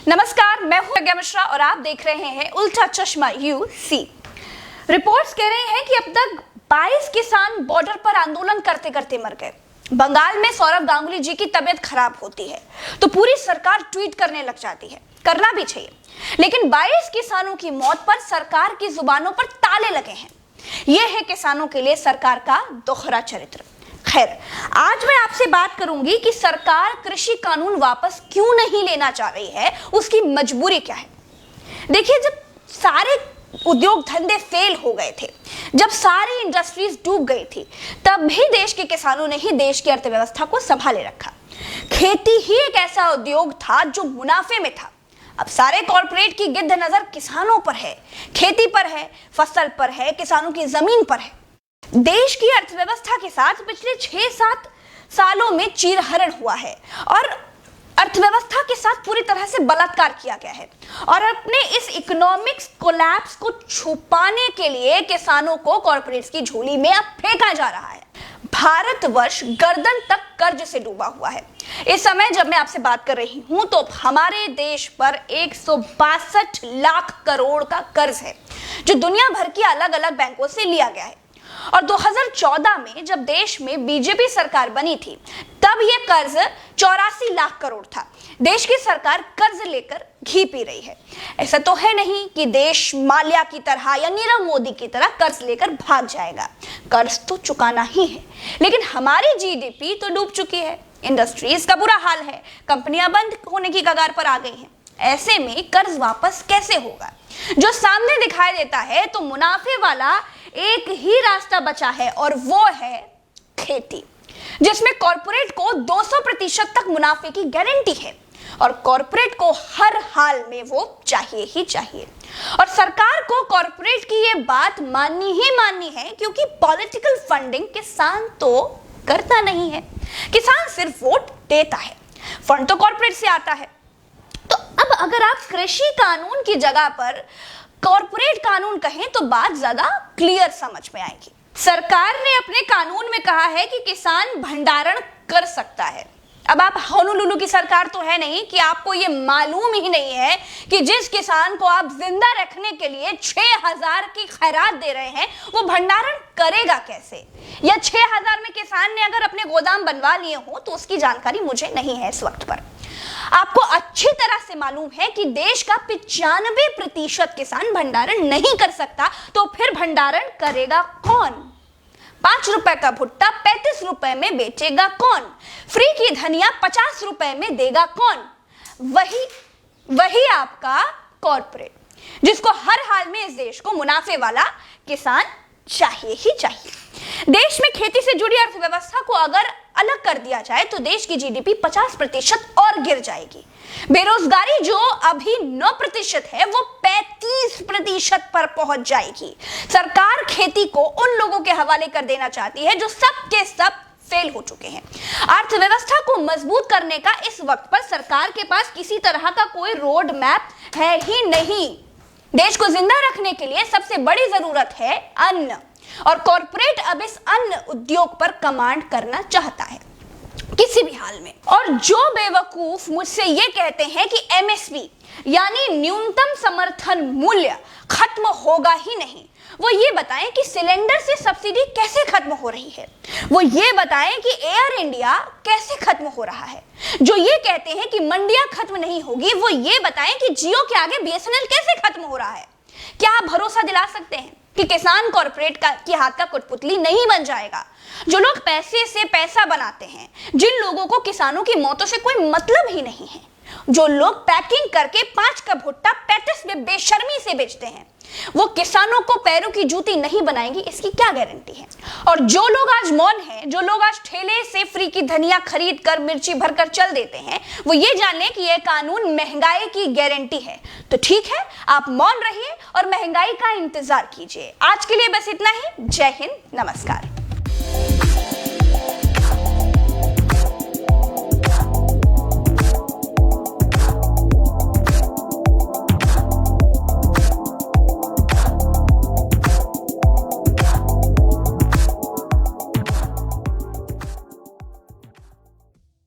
नमस्कार, मैं हूं प्रज्ञा मिश्रा और आप देख रहे हैं उल्टा चश्मा यूसी। रिपोर्ट्स कह रहे हैं कि अब तक 22 किसान बॉर्डर पर आंदोलन करते करते मर गए। बंगाल में सौरभ गांगुली जी की तबीयत खराब होती है तो पूरी सरकार ट्वीट करने लग जाती है। करना भी चाहिए, लेकिन 22 किसानों की मौत पर सरकार की जुबानों पर ताले लगे हैं। यह है किसानों के लिए सरकार का दोहरा चरित्र। खैर, आज मैं आपसे बात करूंगी कि सरकार कृषि कानून वापस क्यों नहीं लेना चाह रही है, उसकी मजबूरी क्या है। देखिए, जब सारे उद्योग धंधे फेल हो गए थे, जब सारी इंडस्ट्रीज डूब गई थी, तब भी देश के किसानों ने ही देश की अर्थव्यवस्था को संभाले रखा। खेती ही एक ऐसा उद्योग था जो मुनाफे में था। अब सारे कॉर्पोरेट की गिद्ध नजर किसानों पर है, खेती पर है, फसल पर है, किसानों की जमीन पर है। देश की अर्थव्यवस्था के साथ पिछले 6-7 सालों में चीरहरण हुआ है और अर्थव्यवस्था के साथ पूरी तरह से बलात्कार किया गया है। और अपने इस इकोनॉमिक्स कोलैप्स को छुपाने के लिए किसानों को कॉर्पोरेट्स की झोली में अब फेंका जा रहा है। भारतवर्ष गर्दन तक कर्ज से डूबा हुआ है। इस समय जब मैं आपसे बात कर रही हूं तो हमारे देश पर 162 लाख करोड़ का कर्ज है, जो दुनिया भर की अलग अलग बैंकों से लिया गया है। और 2014 में जब देश में बीजेपी सरकार बनी थी, तब यह कर्ज 84 लाख करोड़ था। देश की सरकार कर्ज लेकर घी पी रही है। ऐसा तो है नहीं कि देश माल्या की तरह या नीरव मोदी की तरह कर्ज लेकर भाग जाएगा। कर्ज तो चुकाना ही है, लेकिन हमारी जीडीपी तो डूब चुकी है। इंडस्ट्रीज का बुरा हाल है, कंपनियां बंद होने की कगार पर आ गई हैं। ऐसे में कर्ज वापस कैसे होगा? जो सामने दिखाई देता है तो मुनाफे वाला एक ही रास्ता बचा है और वो है खेती, जिसमें कॉर्पोरेट को 200% तक मुनाफे की गारंटी है और कॉर्पोरेट को हर हाल में वो चाहिए ही चाहिए। और सरकार को कॉर्पोरेट की ये बात माननी ही माननी है, क्योंकि पॉलिटिकल फंडिंग किसान तो करता नहीं है। किसान सिर्फ वोट देता है, फंड तो कॉर्पोरेट से आता है। तो अब अगर आप कृषि कानून की जगह पर कॉर्पोरेट कानून कहें तो बात ज्यादा क्लियर समझ में आएगी। सरकार ने अपने कानून में कहा है कि किसान भंडारण कर सकता है। अब आप होनोलुलु की सरकार तो है नहीं कि आपको ये मालूम ही नहीं है कि जिस किसान को आप जिंदा रखने के लिए 6000 की खैरात दे रहे हैं, वो भंडारण करेगा कैसे। या 6000 में किसान ने अगर अपने गोदाम बनवा लिए हो तो उसकी जानकारी मुझे नहीं है इस वक्त पर। आपको अच्छी तरह से मालूम है कि देश का 95% किसान भंडारण नहीं कर सकता, तो फिर भंडारण करेगा कौन? 5 रुपए का भुट्टा 35 रुपए में बेचेगा कौन? फ्री की धनिया 50 रुपए में देगा कौन? वही आपका कॉर्पोरेट, जिसको हर हाल में इस देश को मुनाफे वाला किसान चाहिए ही चाहिए। देश में खेती से जुड़ी अर्थव्यवस्था को अगर अलग कर दिया जाए तो देश की जीडीपी 50% और गिर जाएगी। बेरोजगारी जो अभी 9% है, वो 35% पर पहुंच जाएगी। सरकार खेती को उन लोगों के हवाले कर देना चाहती है जो सब के सब फेल हो चुके हैं। अर्थव्यवस्था को मजबूत करने का इस वक्त पर सरकार के पास किसी तरह का कोई रोड मैप है ही नहीं। देश को जिंदा रखने के लिए सबसे बड़ी जरूरत है अन्न, और कॉर्पोरेट अब इस अन्न उद्योग पर कमांड करना चाहता है किसी भी हाल में। और जो बेवकूफ मुझसे ये कहते हैं कि एमएसपी यानी न्यूनतम समर्थन मूल्य खत्म होगा ही नहीं, वो ये बताएं कि सिलेंडर से सब्सिडी कैसे खत्म हो रही है। वो ये बताएं कि एयर इंडिया कैसे खत्म हो रहा है। जो ये कहते हैं कि मंडियां खत्म नहीं होगी, वो ये बताएं कि जियो के आगे बीएसएनएल कैसे खत्म हो रहा है। क्या आप भरोसा दिला सकते हैं कि किसान कॉर्पोरेट की हाथ का कठपुतली नहीं बन जाएगा? जो लोग पैसे से पैसा बनाते हैं, जिन लोगों को किसानों की मौतों से कोई मतलब ही नहीं है, जो लोग पैकिंग करके 5 का भुट्टा 35 में बेशर्मी से बेचते हैं, वो किसानों को पैरों की जूती नहीं बनाएंगी, इसकी क्या गारंटी है? और जो लोग आज मौन हैं, जो लोग आज ठेले से फ्री की धनिया खरीद कर मिर्ची भरकर चल देते हैं, वो ये जान लें कि यह कानून महंगाई की गारंटी है। तो ठीक है, आप मौन रहिए और महंगाई का इंतजार कीजिए। आज के लिए बस इतना ही। जय हिंद, नमस्कार।